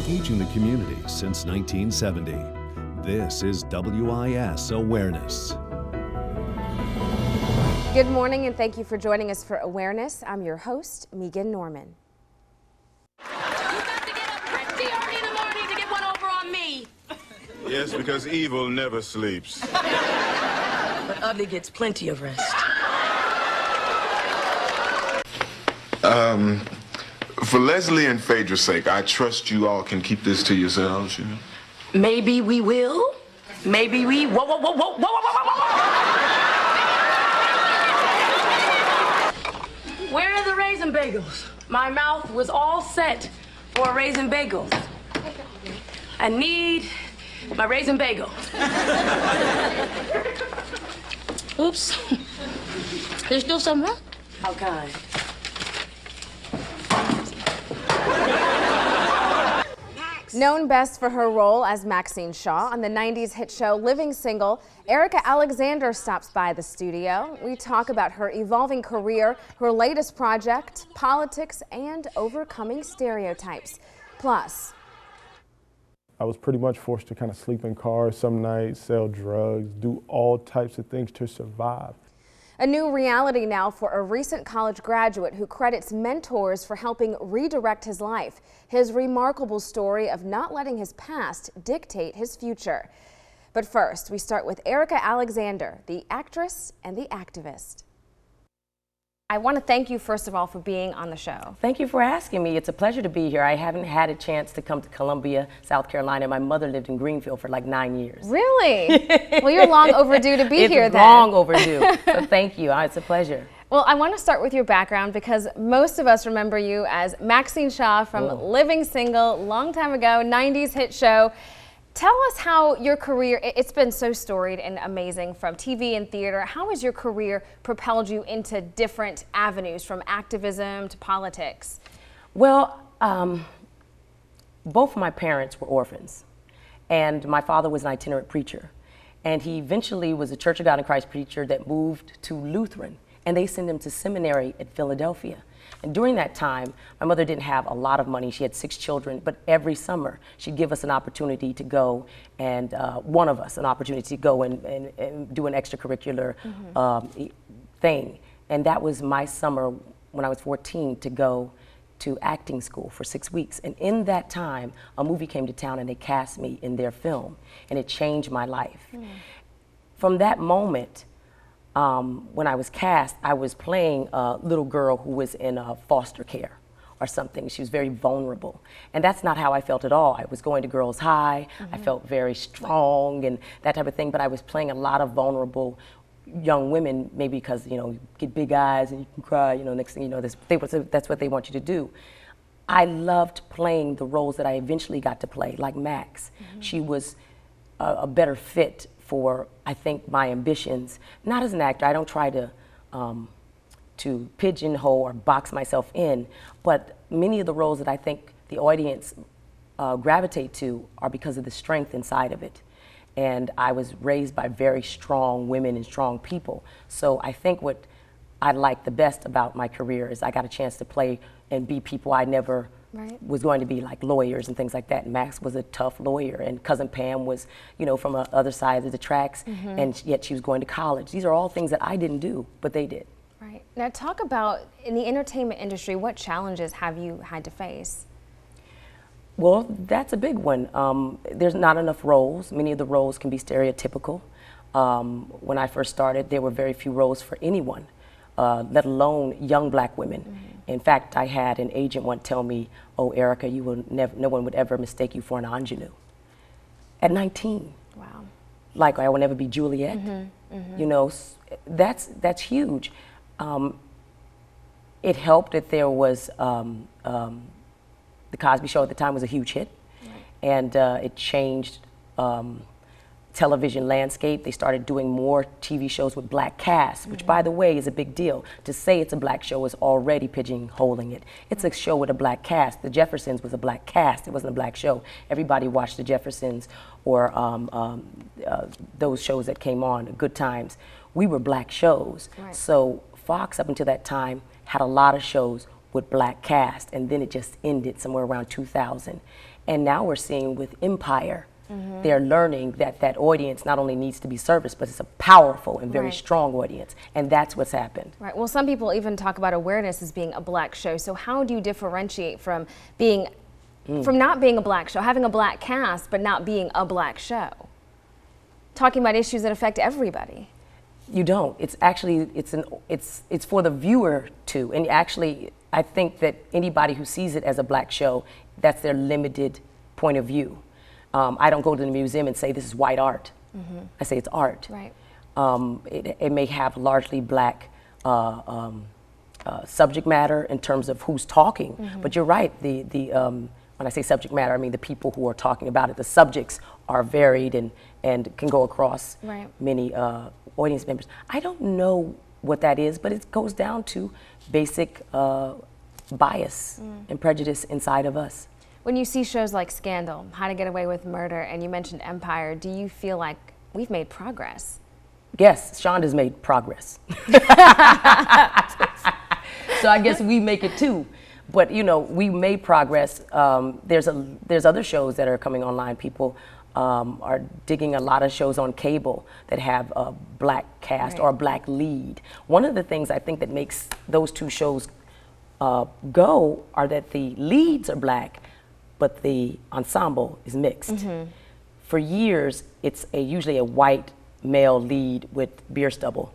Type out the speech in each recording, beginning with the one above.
engaging the community since 1970. This is WIS Awareness. Good morning and thank you for joining us for Awareness. I'm your host, Megan Norman. You got to get up pretty early in the morning to get one over on me. Yes, because evil never sleeps. But ugly gets plenty of rest. For Leslie and Phaedra's sake, I trust you all can keep this to yourselves, you know? Maybe we will. Maybe we... Whoa, whoa, whoa, whoa, whoa, whoa, whoa, whoa. Where are the raisin bagels? My mouth was all set for a raisin bagel. I need my raisin bagel. Oops. There's still some left? How kind. Known best for her role as Maxine Shaw on the 90s hit show Living Single, Erika Alexander stops by the studio. We talk about her evolving career, her latest project, politics, and overcoming stereotypes. Plus, I was pretty much forced to kind of sleep in cars some nights, sell drugs, do all types of things to survive. a new reality now for a recent college graduate who credits mentors for helping redirect his life. His remarkable story of not letting his past dictate his future. But first, we start with Erika Alexander, the actress and the activist. I want to thank you, first of all, for being on the show. Thank you for asking me. It's a pleasure to be here. I haven't had a chance to come to Columbia, South Carolina. My mother lived in Greenfield for like 9 years. Really? Well, you're long overdue to be here then. It's long overdue. So thank you. It's a pleasure. Well, I want to start with your background because most of us remember you as Maxine Shaw from Living Single, long time ago, 90s hit show. Tell us how your career, it's been so storied and amazing from TV and theater. How has your career propelled you into different avenues from activism to politics? Well, both of my parents were orphans, and my father was an itinerant preacher. And he eventually was a Church of God in Christ preacher that moved to Lutheran, and they sent him to seminary at Philadelphia. And during that time, my mother didn't have a lot of money. She had 6 children, but every summer she'd give us an opportunity to go and one of us an opportunity to go and do an extracurricular thing. And that was my summer when I was 14 to go to acting school for 6 weeks. And in that time, a movie came to town and they cast me in their film, and it changed my life. From that moment, when I was cast, I was playing a little girl who was in foster care or something. She was very vulnerable. And that's not how I felt at all. I was going to Girls High. I felt very strong and that type of thing, but I was playing a lot of vulnerable young women, maybe because, you know, you get big eyes and you can cry, you know, next thing you know, that's what they want you to do. I loved playing the roles that I eventually got to play, like Max. She was a better fit for, I think, my ambitions. Not as an actor, I don't try to pigeonhole or box myself in, but many of the roles that I think the audience gravitate to are because of the strength inside of it. And I was raised by very strong women and strong people. So I think what I like the best about my career is I got a chance to play and be people I never was going to be, like lawyers and things like that. Max was a tough lawyer, and Cousin Pam was, you know, from the other side of the tracks, and yet she was going to college. These are all things that I didn't do, but they did. Right. Now talk about, in the entertainment industry, what challenges have you had to face? Well, that's a big one. There's not enough roles. Many of the roles can be stereotypical. When I first started, there were very few roles for anyone, let alone young black women. In fact, I had an agent once tell me, "Oh, Erika, you will never, no one would ever mistake you for an ingenue." At 19. Wow. Like, I will never be Juliet. You know, that's huge. It helped that there was, The Cosby Show at the time was a huge hit, and it changed television landscape. They started doing more TV shows with black casts, which by the way is a big deal. To say it's a black show is already pigeonholing it. It's a show with a black cast. The Jeffersons was a black cast. It wasn't a black show. Everybody watched the Jeffersons or those shows that came on, Good Times. We were black shows. So Fox up until that time had a lot of shows with black cast, and then it just ended somewhere around 2000. And now we're seeing with Empire, they're learning that that audience not only needs to be serviced, but it's a powerful and very Right. strong audience, and that's what's happened. Right. Well, some people even talk about Awareness as being a black show. So how do you differentiate from being, from not being a black show, having a black cast, but not being a black show? Talking about issues that affect everybody. You don't. It's actually, it's for the viewer too. And actually, I think that anybody who sees it as a black show, that's their limited point of view. I don't go to the museum and say this is white art. I say it's art. Right. It may have largely black subject matter in terms of who's talking, but you're right. When I say subject matter, I mean the people who are talking about it. The subjects are varied and can go across Right. many audience members. I don't know what that is, but it goes down to basic bias and prejudice inside of us. When you see shows like Scandal, How to Get Away with Murder, and you mentioned Empire, do you feel like we've made progress? Yes, Shonda's made progress. So I guess we make it too. But you know, we made progress. There's other shows that are coming online. People are digging a lot of shows on cable that have a black cast Right. or a black lead. One of the things I think that makes those two shows go are that the leads are black, but the ensemble is mixed. For years, it's usually a white male lead with beer stubble,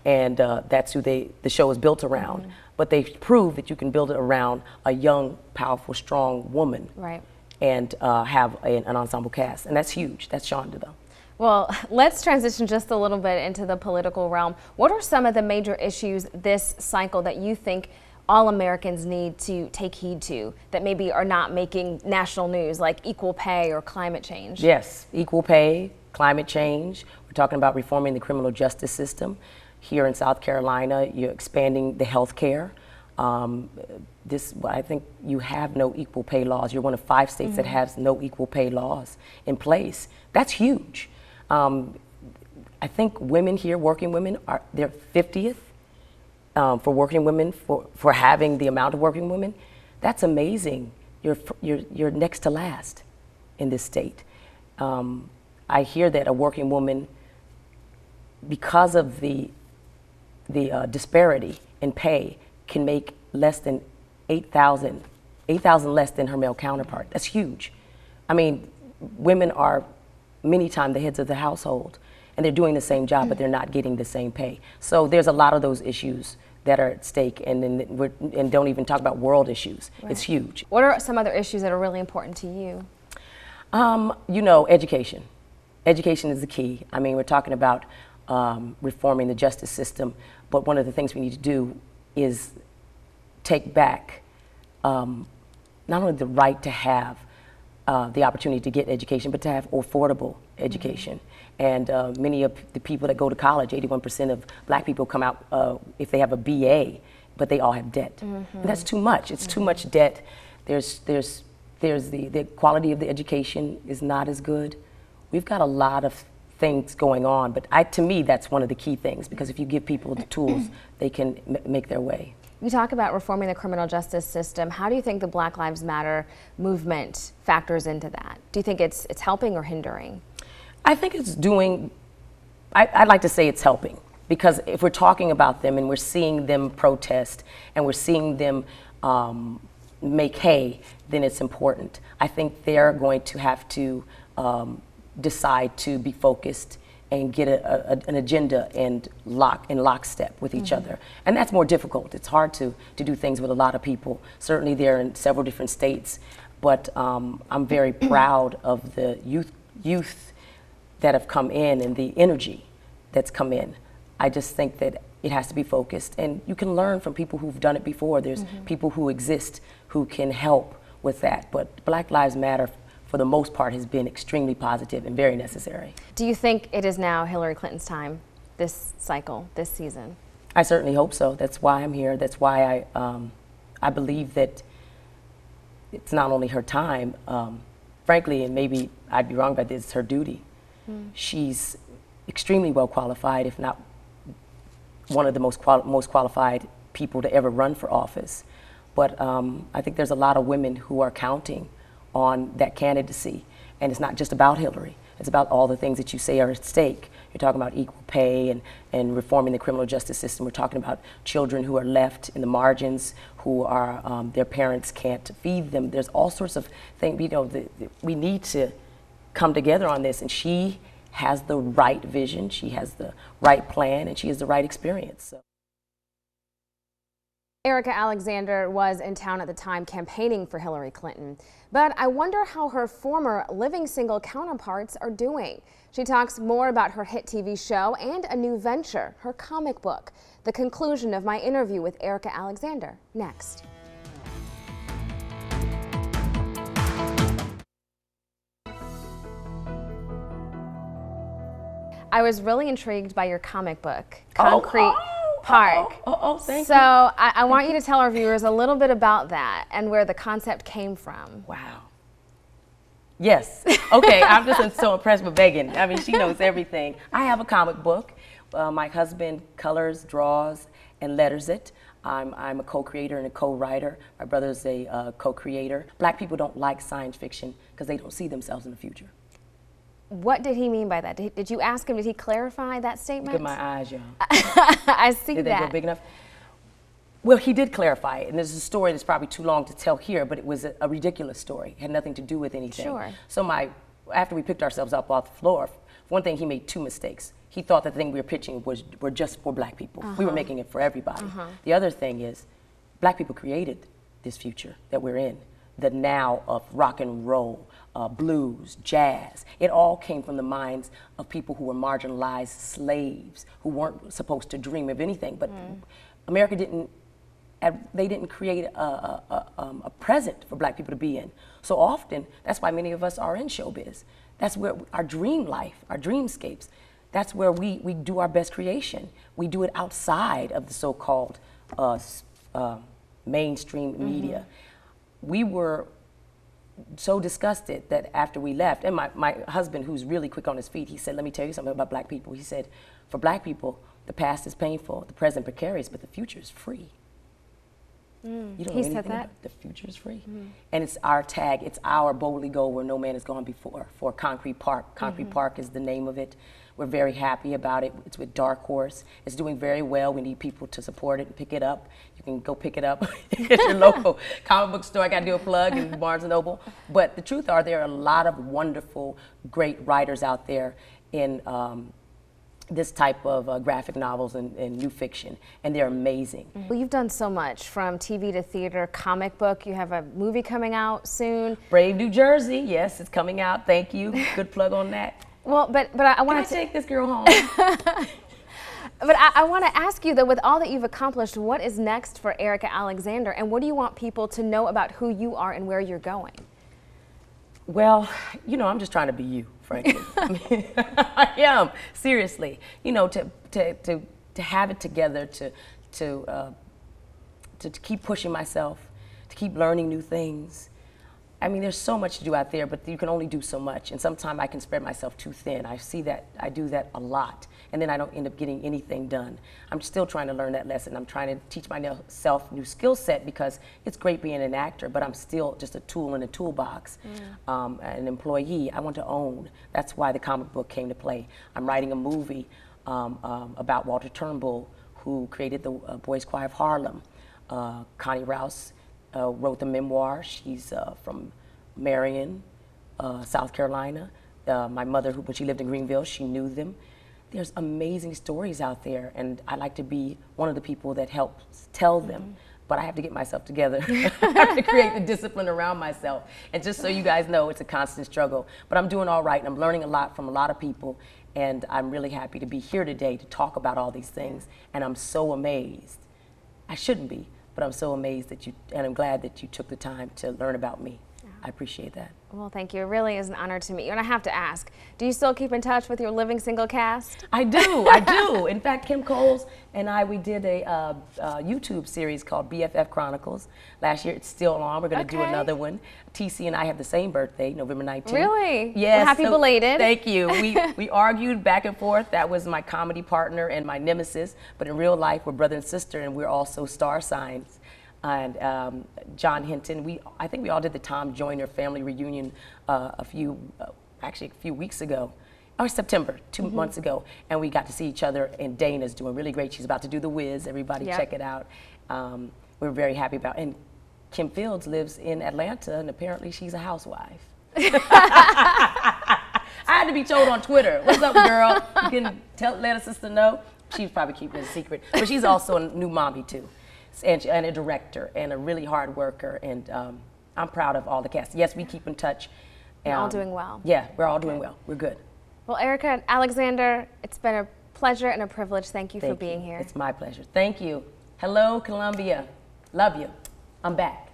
and that's who the show is built around. But they've proved that you can build it around a young, powerful, strong woman, Right. and have an ensemble cast, and that's huge. That's Shonda, though. Well, let's transition just a little bit into the political realm. What are some of the major issues this cycle that you think all Americans need to take heed to that maybe are not making national news, like equal pay or climate change? Yes, equal pay, climate change. We're talking about reforming the criminal justice system. Here in South Carolina, you're expanding the health care. I think you have no equal pay laws. You're one of 5 states that has no equal pay laws in place. That's huge. I think women here, working women, they're 50th for working women, for having the amount of working women. That's amazing. You're next to last in this state. I hear that a working woman, because of the disparity in pay, can make less than $8,000 less than her male counterpart. That's huge. I mean, women are many times the heads of the household, and they're doing the same job, but they're not getting the same pay. So there's a lot of those issues that are at stake, and don't even talk about world issues. Right. It's huge. What are some other issues that are really important to you? You know, education. Education is the key. I mean, we're talking about reforming the justice system, but one of the things we need to do is take back not only the right to have the opportunity to get education, but to have affordable education. And many of the people that go to college, 81% of black people come out if they have a BA, but they all have debt. And that's too much. It's too much debt. There's the quality of the education is not as good. We've got a lot of things going on, but to me, that's one of the key things, because if you give people the tools, they can make their way. You talk about reforming the criminal justice system. How do you think the Black Lives Matter movement factors into that? Do you think it's helping or hindering? I think it's doing, I'd like to say it's helping, because if we're talking about them and we're seeing them protest and we're seeing them make hay, then it's important. I think they're going to have to decide to be focused and get an agenda and in lockstep with each other. And that's more difficult. It's hard to do things with a lot of people. Certainly they're in several different states, but I'm very proud of the youth that have come in and the energy that's come in. I just think that it has to be focused, and you can learn from people who've done it before. There's people who exist who can help with that, but Black Lives Matter, for the most part, has been extremely positive and very necessary. Do you think it is now Hillary Clinton's time, this cycle, this season? I certainly hope so. That's why I'm here. That's why I believe that it's not only her time, frankly, and maybe I'd be wrong about this, it's her duty. She's extremely well qualified, if not one of the most qualified people to ever run for office. But I think there's a lot of women who are counting on that candidacy. And it's not just about Hillary. It's about all the things that you say are at stake. You're talking about equal pay and reforming the criminal justice system. We're talking about children who are left in the margins, who are, their parents can't feed them. There's all sorts of things, you know, we need to come together on this. And she has the right vision, she has the right plan, and she has the right experience. So. Erika Alexander was in town at the time campaigning for Hillary Clinton. But I wonder how her former living single counterparts are doing. She talks more about her hit TV show and a new venture, her comic book. The conclusion of my interview with Erika Alexander, next. I was really intrigued by your comic book, Concrete Park. Thank you. So I want you to tell our viewers a little bit about that and where the concept came from. Wow. Yes. Okay, I'm just so impressed with Megan. I mean, she knows everything. I have a comic book. My husband colors, draws, and letters it. I'm a co-creator and a co-writer. My brother's a co-creator. Black people don't like science fiction because they don't see themselves in the future. What did he mean by that? Did you ask him, did he clarify that statement? Look at my eyes, y'all. I see that. Did they go big enough? Well, he did clarify it, and there's a story that's probably too long to tell here, but it was a ridiculous story. It had nothing to do with anything. Sure. So after we picked ourselves up off the floor, one thing, he made two mistakes. He thought that the thing we were pitching were just for black people. We were making it for everybody. The other thing is, black people created this future that we're in, the now of rock and roll, blues, jazz. It all came from the minds of people who were marginalized slaves, who weren't supposed to dream of anything. But America didn't create a present for black people to be in. So often, that's why many of us are in showbiz. That's where our dream life, our dreamscapes, that's where we do our best creation. We do it outside of the so-called mainstream media. We were so disgusted that after we left, and my husband, who's really quick on his feet, he said, let me tell you something about black people. He said, for black people, the past is painful, the present precarious, but the future is free. You don't know anything about it. The future is free. And it's our tag, it's our boldly go where no man has gone before, for Concrete Park. Concrete Park is the name of it. We're very happy about it. It's with Dark Horse. It's doing very well. We need people to support it and pick it up. You can go pick it up at your local comic book store. I got to do a plug in Barnes & Noble. But the truth are, there are a lot of wonderful, great writers out there in this type of graphic novels and new fiction, and they're amazing. Well, you've done so much, from TV to theater, comic book. You have a movie coming out soon. Brave New Jersey, yes, it's coming out. Thank you. Good plug on that. Well, but I want to take this girl home. But I want to ask you, though, with all that you've accomplished, what is next for Erika Alexander, and what do you want people to know about who you are and where you're going? Well, you know, I'm just trying to be you, frankly. I mean, I am, seriously. You know, to have it together, to keep pushing myself, to keep learning new things. I mean, there's so much to do out there, but you can only do so much. And sometimes I can spread myself too thin. I see that, I do that a lot. And then I don't end up getting anything done. I'm still trying to learn that lesson. I'm trying to teach myself new skill set, because it's great being an actor, but I'm still just a tool in a toolbox, an employee. I want to own. That's why the comic book came to play. I'm writing a movie about Walter Turnbull, who created the Boys Choir of Harlem. Connie Rouse wrote the memoir. She's from Marion, South Carolina. My mother, when she lived in Greenville, she knew them. There's amazing stories out there, and I like to be one of the people that helps tell them. But I have to get myself together. I have to create the discipline around myself. And just so you guys know, it's a constant struggle. But I'm doing all right, and I'm learning a lot from a lot of people. And I'm really happy to be here today to talk about all these things. And I'm so amazed. I shouldn't be, but I'm so amazed that and I'm glad that you took the time to learn about me. I appreciate that. Well, thank you. It really is an honor to meet you. And I have to ask, do you still keep in touch with your living single cast? I do, I do. In fact, Kim Coles and we did a YouTube series called BFF Chronicles. Last year, it's still on. We're going to do another one. TC and I have the same birthday, November 19th. Really? Yes. Well, happy belated. Thank you. We argued back and forth. That was my comedy partner and my nemesis. But in real life, we're brother and sister, and we're also star signs. and John Hinton. I think we all did the Tom Joyner family reunion a few weeks ago, or September, 2 months ago, and we got to see each other, and Dana's doing really great. She's about to do the WIS. Everybody check it out. We're very happy about it. And Kim Fields lives in Atlanta, and apparently she's a housewife. I had to be told on Twitter, what's up, girl? You can let a sister know. She's probably keeping it a secret. But she's also a new mommy, too, and a director, and a really hard worker, and I'm proud of all the cast. Yes, we keep in touch. You're all doing well. Yeah, we're all doing well. We're good. Well, Erika Alexander, it's been a pleasure and a privilege. Thank you for being here. It's my pleasure. Thank you. Hello, Columbia. Love you. I'm back.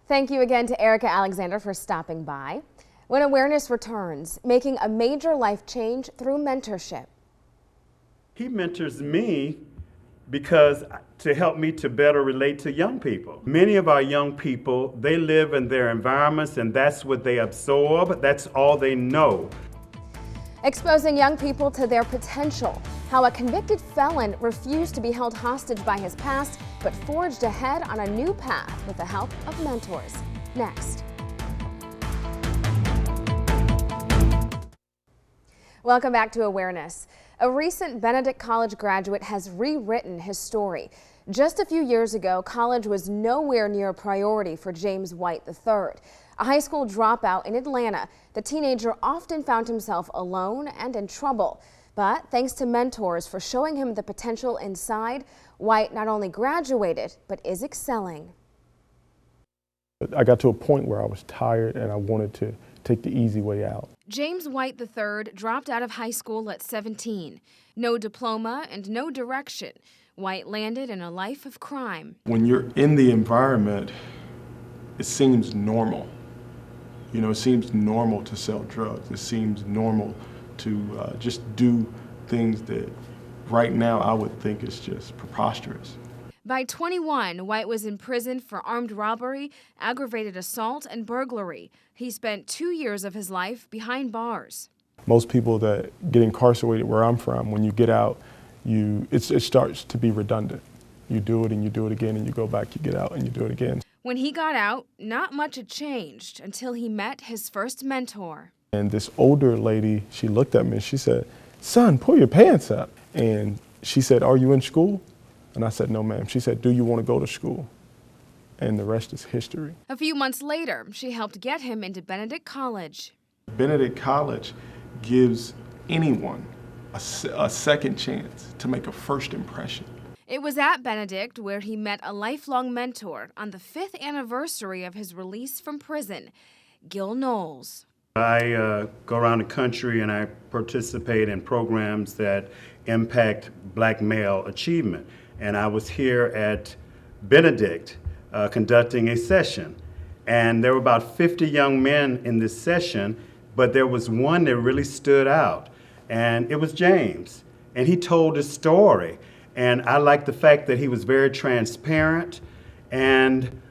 Thank you again to Erika Alexander for stopping by. When awareness returns, making a major life change through mentorship. He mentors me because to help me to better relate to young people. Many of our young people, they live in their environments and that's what they absorb, that's all they know. Exposing young people to their potential, how a convicted felon refused to be held hostage by his past, but forged ahead on a new path with the help of mentors. Next. Welcome back to Awareness. A recent Benedict College graduate has rewritten his story. Just a few years ago, college was nowhere near a priority for James White III. A high school dropout in Atlanta, the teenager often found himself alone and in trouble. But thanks to mentors for showing him the potential inside, White not only graduated, but is excelling. I got to a point where I was tired and I wanted to take the easy way out. James White III dropped out of high school at 17. No diploma and no direction. White landed in a life of crime. When you're in the environment, it seems normal. You know, it seems normal to sell drugs. It seems normal to just do things that right now I would think is just preposterous. By 21, White was in prison for armed robbery, aggravated assault, and burglary. He spent 2 years of his life behind bars. Most people that get incarcerated where I'm from, when you get out, it starts to be redundant. You do it and you do it again and you go back, you get out and you do it again. When he got out, not much had changed until he met his first mentor. And this older lady, she looked at me and she said, "Son, pull your pants up." And she said, "Are you in school?" And I said, "No, ma'am." She said, "Do you want to go to school?" And the rest is history. A few months later, she helped get him into Benedict College. Benedict College gives anyone a second chance to make a first impression. It was at Benedict where he met a lifelong mentor on the 5th anniversary of his release from prison, Gil Knowles. I go around the country and I participate in programs that impact black male achievement. And I was here at Benedict conducting a session. And there were about 50 young men in this session, but there was one that really stood out. And it was James. And he told his story. And I liked the fact that he was very transparent. And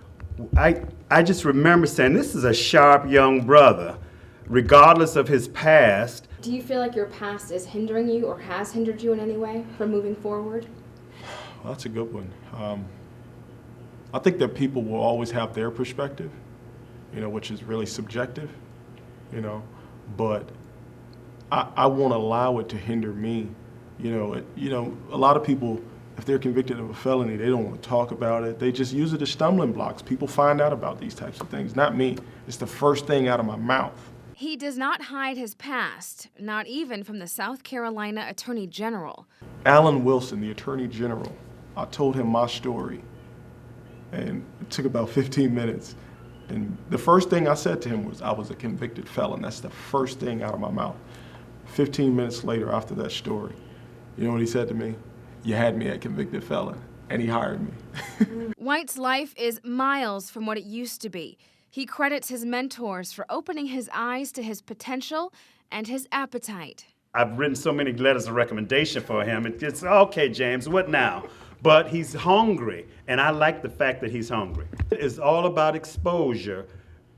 I just remember saying, this is a sharp young brother, regardless of his past. Do you feel like your past is hindering you or has hindered you in any way from moving forward? Well, that's a good one. I think that people will always have their perspective, you know, which is really subjective, you know, but I won't allow it to hinder me. You know, a lot of people, if they're convicted of a felony, they don't want to talk about it. They just use it as stumbling blocks. People find out about these types of things, not me. It's the first thing out of my mouth. He does not hide his past, not even from the South Carolina Attorney General. Alan Wilson, the Attorney General, I told him my story, and it took about 15 minutes. And the first thing I said to him was, I was a convicted felon. That's the first thing out of my mouth. 15 minutes later, after that story, you know what he said to me? "You had me at convicted felon," and he hired me. White's life is miles from what it used to be. He credits his mentors for opening his eyes to his potential and his appetite. I've written so many letters of recommendation for him. It's okay, James, what now? But he's hungry, and I like the fact that he's hungry. It's all about exposure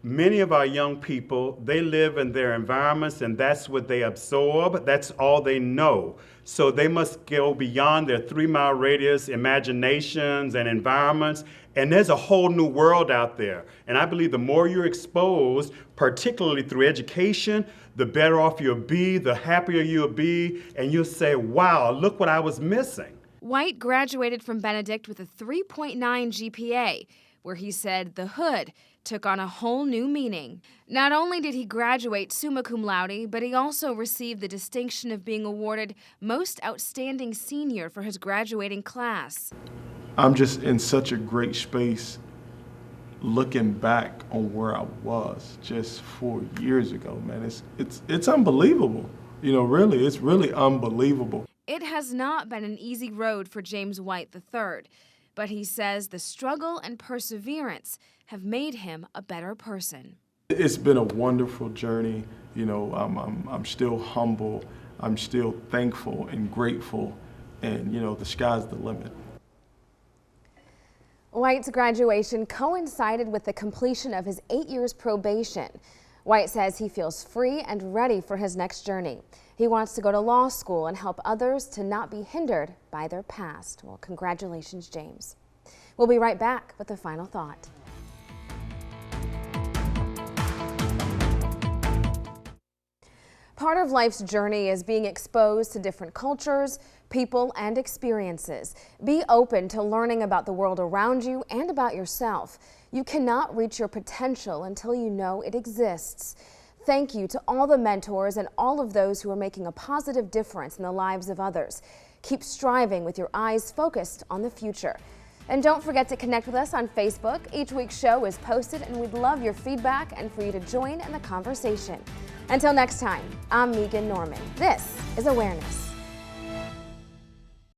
many of our young people, they live in their environments and that's what they absorb. That's all they know. So they must go beyond their 3-mile radius imaginations and environments. And there's a whole new world out there. And I believe the more you're exposed, particularly through education, the better off you'll be, the happier you'll be, and you'll say, wow, look what I was missing. White graduated from Benedict with a 3.9 GPA, where he said the hood took on a whole new meaning. Not only did he graduate summa cum laude, but he also received the distinction of being awarded Most Outstanding Senior for his graduating class. I'm just in such a great space looking back on where I was just 4 years ago, man. It's unbelievable. You know, really, it's really unbelievable. It has not been an easy road for James White III, but he says the struggle and perseverance have made him a better person. It's been a wonderful journey. You know, I'm still humble. I'm still thankful and grateful. And, you know, the sky's the limit. White's graduation coincided with the completion of his 8 years probation. White says he feels free and ready for his next journey. He wants to go to law school and help others to not be hindered by their past. Well, congratulations, James. We'll be right back with the final thought. Part of life's journey is being exposed to different cultures, people, and experiences. Be open to learning about the world around you and about yourself. You cannot reach your potential until you know it exists. Thank you to all the mentors and all of those who are making a positive difference in the lives of others. Keep striving with your eyes focused on the future. And don't forget to connect with us on Facebook. Each week's show is posted and we'd love your feedback and for you to join in the conversation. Until next time, I'm Megan Norman. This is Awareness.